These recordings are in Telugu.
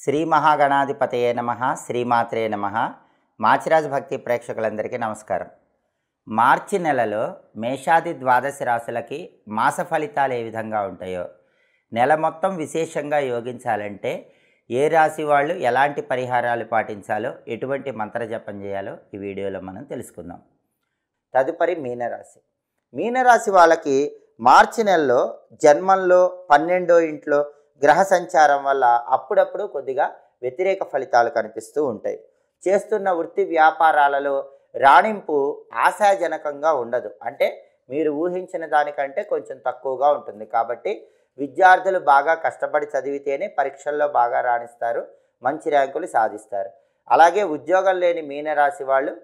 శ్రీ మహాగణాధిపతయే నమః, శ్రీమాత్రే నమః. మాచిరాజు భక్తి ప్రేక్షకులందరికీ నమస్కారం. మార్చి నెలలో మేషాది ద్వాదశ రాశులకి మాస ఫలితాలు ఏ విధంగా ఉంటాయో, నెల మొత్తం విశేషంగా యోగించాలంటే ఏ రాశి వాళ్ళు ఎలాంటి పరిహారాలు పాటించాలో, ఎటువంటి మంత్రజపం చేయాలో ఈ వీడియోలో మనం తెలుసుకుందాం. తదుపరి మీనరాశి. మీనరాశి వాళ్ళకి మార్చి నెలలో జన్మంలో 12వ ఇంట్లో గ్రహ సంచారం వల్ల అప్పుడప్పుడు కొద్దిగా వ్యతిరేక ఫలితాలు కనిపిస్తూ ఉంటాయి. చేస్తున్న వృత్తి వ్యాపారాలలో రాణింపు ఆశాజనకంగా ఉండదు. అంటే మీరు ఊహించిన దానికంటే కొంచెం తక్కువగా ఉంటుంది. కాబట్టి విద్యార్థులు బాగా కష్టపడి చదివితేనే పరీక్షల్లో బాగా రాణిస్తారు, మంచి ర్యాంకులు సాధిస్తారు. అలాగే ఉద్యోగం లేని మీనరాశి వాళ్ళు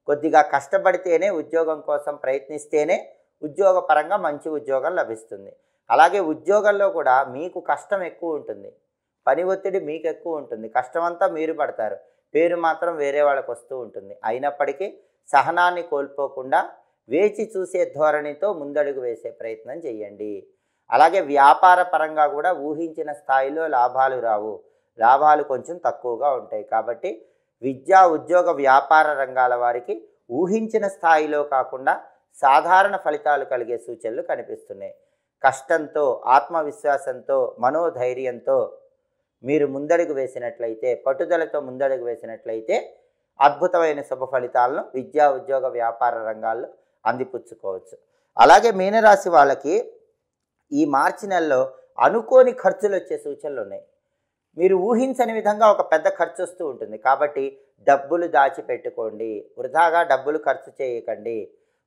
కొద్దిగా కష్టపడితేనే, ఉద్యోగం కోసం ప్రయత్నిస్తేనే ఉద్యోగపరంగా మంచి ఉద్యోగం లభిస్తుంది. అలాగే ఉద్యోగంలో కూడా మీకు కష్టం ఎక్కువ ఉంటుంది, పని ఒత్తిడి మీకు ఎక్కువ ఉంటుంది, కష్టమంతా మీరు పడతారు, పేరు మాత్రం వేరే వాళ్ళకు వస్తూ ఉంటుంది. అయినప్పటికీ సహనాన్ని కోల్పోకుండా వేచి చూసే ధోరణితో ముందడుగు వేసే ప్రయత్నం చేయండి. అలాగే వ్యాపార పరంగా కూడా ఊహించిన స్థాయిలో లాభాలు రావు, లాభాలు కొంచెం తక్కువగా ఉంటాయి. కాబట్టి విద్యా ఉద్యోగ వ్యాపార రంగాల వారికి ఊహించిన స్థాయిలో కాకుండా సాధారణ ఫలితాలు కలిగే సూచనలు కనిపిస్తున్నాయి. కష్టంతో, ఆత్మవిశ్వాసంతో, మనోధైర్యంతో మీరు ముందడుగు వేసినట్లయితే, పట్టుదలతో ముందడుగు వేసినట్లయితే అద్భుతమైన శుభ ఫలితాలను విద్యా ఉద్యోగ వ్యాపార రంగాల్లో అందిపుచ్చుకోవచ్చు. అలాగే మీనరాశి వాళ్ళకి ఈ మార్చి నెలలో అనుకోని ఖర్చులు వచ్చే సూచనలు ఉన్నాయి. మీరు ఊహించని విధంగా ఒక పెద్ద ఖర్చు వస్తూ ఉంటుంది. కాబట్టి డబ్బులు దాచిపెట్టుకోండి, వృధాగా డబ్బులు ఖర్చు చేయకండి.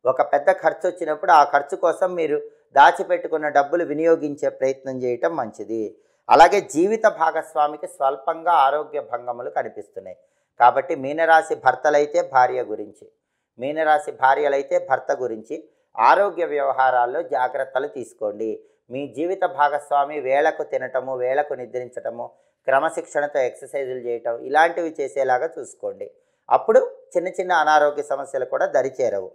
ఒక పెద్ద ఖర్చు వచ్చినప్పుడు ఆ ఖర్చు కోసం మీరు దాచిపెట్టుకున్న డబ్బులు వినియోగించే ప్రయత్నం చేయటం మంచిది. అలాగే జీవిత భాగస్వామికి స్వల్పంగా ఆరోగ్య భంగములు కనిపిస్తున్నాయి. కాబట్టి మీనరాశి భర్తలైతే భార్య గురించి, మీనరాశి భార్యలైతే భర్త గురించి ఆరోగ్య వ్యవహారాల్లో జాగ్రత్తలు తీసుకోండి. మీ జీవిత భాగస్వామి వేళకు తినటము, వేళకు నిద్రించటము, క్రమశిక్షణతో ఎక్సర్సైజులు చేయటం ఇలాంటివి చేసేలాగా చూసుకోండి. అప్పుడు చిన్న చిన్న అనారోగ్య సమస్యలు కూడా దరిచేరవు.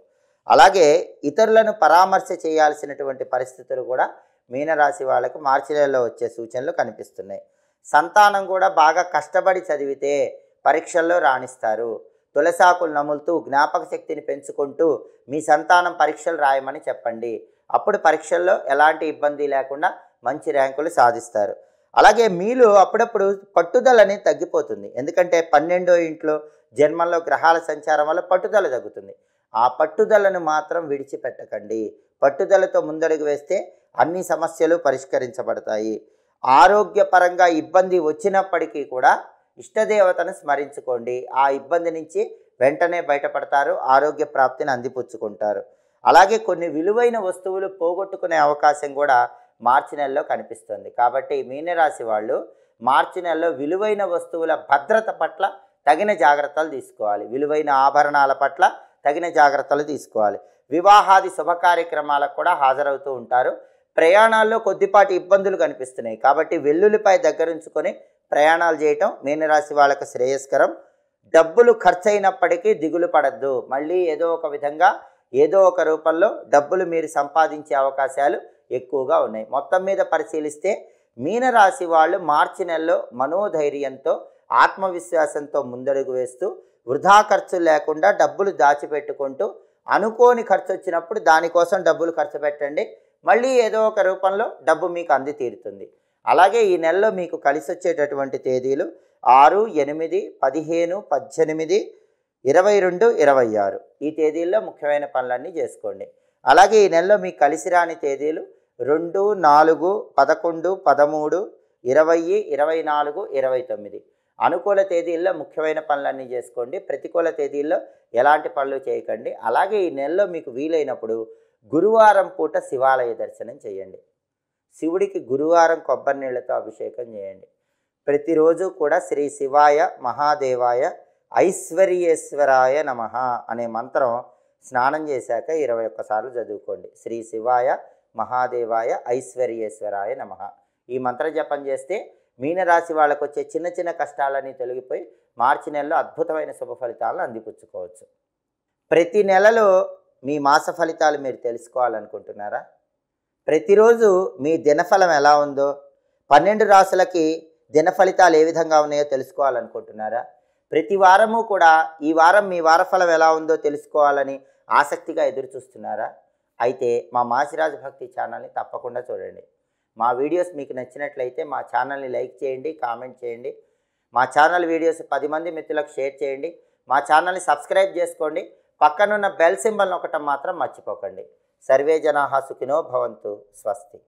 అలాగే ఇతరులను పరామర్శ చేయాల్సినటువంటి పరిస్థితులు కూడా మీనరాశి వాళ్ళకు మార్చి నెలలో వచ్చే సూచనలు కనిపిస్తున్నాయి. సంతానం కూడా బాగా కష్టపడి చదివితే పరీక్షల్లో రాణిస్తారు. తులసాకులు నములుతూ జ్ఞాపక శక్తిని పెంచుకుంటూ మీ సంతానం పరీక్షలు రాయమని చెప్పండి. అప్పుడు పరీక్షల్లో ఎలాంటి ఇబ్బంది లేకుండా మంచి ర్యాంకులు సాధిస్తారు. అలాగే మీలో అప్పుడప్పుడు పట్టుదల అనేది తగ్గిపోతుంది. ఎందుకంటే 12వ ఇంట్లో జన్మంలో గ్రహాల సంచారం వల్ల పట్టుదల తగ్గుతుంది. ఆ పట్టుదలను మాత్రం విడిచిపెట్టకండి. పట్టుదలతో ముందడుగు వేస్తే అన్ని సమస్యలు పరిష్కరించబడతాయి. ఆరోగ్యపరంగా ఇబ్బంది వచ్చినప్పటికీ కూడా ఇష్టదేవతను స్మరించుకోండి. ఆ ఇబ్బంది నుంచి వెంటనే బయటపడతారు, ఆరోగ్య ప్రాప్తిని అందిపుచ్చుకుంటారు. అలాగే కొన్ని విలువైన వస్తువులు పోగొట్టుకునే అవకాశం కూడా మార్చి నెలలో కనిపిస్తుంది. కాబట్టి మీనరాశి వాళ్ళు మార్చి నెలలో విలువైన వస్తువుల భద్రత పట్ల తగిన జాగ్రత్తలు తీసుకోవాలి. విలువైన ఆభరణాల పట్ల తగిన జాగ్రత్తలు తీసుకోవాలి. వివాహాది శుభ కార్యక్రమాలకు కూడా హాజరవుతూ ఉంటారు. ప్రయాణాల్లో కొద్దిపాటి ఇబ్బందులు కనిపిస్తున్నాయి. కాబట్టి వెల్లుల్లిపై దగ్గరుంచుకొని ప్రయాణాలు చేయటం మీనరాశి వాళ్ళకు శ్రేయస్కరం. డబ్బులు ఖర్చు అయినప్పటికీ దిగులు పడద్దు. మళ్ళీ ఏదో ఒక విధంగా, ఏదో ఒక రూపంలో డబ్బులు మీరు సంపాదించే అవకాశాలు ఎక్కువగా ఉన్నాయి. మొత్తం మీద పరిశీలిస్తే మీనరాశి వాళ్ళు మార్చి నెలలో మనోధైర్యంతో, ఆత్మవిశ్వాసంతో ముందడుగు వేస్తూ వృధా ఖర్చులు లేకుండా డబ్బులు దాచిపెట్టుకుంటూ అనుకోని ఖర్చు వచ్చినప్పుడు దానికోసం డబ్బులు ఖర్చు పెట్టండి. మళ్ళీ ఏదో ఒక రూపంలో డబ్బు మీకు అంది తీరుతుంది. అలాగే ఈ నెలలో మీకు కలిసి వచ్చేటటువంటి తేదీలు 6, 8, 15, 18, 22, 26 ఈ తేదీల్లో ముఖ్యమైన పనులన్నీ చేసుకోండి. అలాగే ఈ నెలలో మీకు కలిసి రాని తేదీలు 2, 4, 11, 13, 20, 24, 29. అనుకూల తేదీల్లో ముఖ్యమైన పనులన్నీ చేసుకోండి. ప్రతికూల తేదీల్లో ఎలాంటి పనులు చేయకండి. అలాగే ఈ నెలలో మీకు వీలైనప్పుడు గురువారం పూట శివాలయ దర్శనం చేయండి. శివుడికి గురువారం కొబ్బరి నీళ్లతో అభిషేకం చేయండి. ప్రతిరోజు కూడా శ్రీ శివాయ మహాదేవాయ ఐశ్వర్యేశ్వరాయ నమః అనే మంత్రం స్నానం చేశాక 21 సార్లు చదువుకోండి. శ్రీ శివాయ మహాదేవాయ ఐశ్వర్యేశ్వరాయ నమః. ఈ మంత్ర జపం చేస్తే మీనరాశి వాళ్ళకు వచ్చే చిన్న చిన్న కష్టాలన్నీ తొలగిపోయి మార్చి నెలలో అద్భుతమైన శుభ ఫలితాలను అందిపుచ్చుకోవచ్చు. ప్రతి నెలలో మీ మాస ఫలితాలు మీరు తెలుసుకోవాలనుకుంటున్నారా? ప్రతిరోజు మీ దినఫలం ఎలా ఉందో, 12 రాశులకి దిన ఫలితాలు ఏ విధంగా ఉన్నాయో తెలుసుకోవాలనుకుంటున్నారా? ప్రతి వారము కూడా ఈ వారం మీ వారఫలం ఎలా ఉందో తెలుసుకోవాలని ఆసక్తిగా ఎదురు చూస్తున్నారా? అయితే మా మాచిరాజు భక్తి ఛానల్ని తప్పకుండా చూడండి. మా వీడియోస్ మీకు నచ్చినట్లయితే మా ఛానల్ని లైక్ చేయండి, కామెంట్ చేయండి. మా ఛానల్ వీడియోస్ 10 మంది మిత్రులకు షేర్ చేయండి. మా ఛానల్ని సబ్స్క్రైబ్ చేసుకోండి. పక్కనున్న బెల్ సింబల్ నొక్కటం మాత్రం మర్చిపోకండి. సర్వే జనాః సుఖినో భవంతు. స్వస్తి.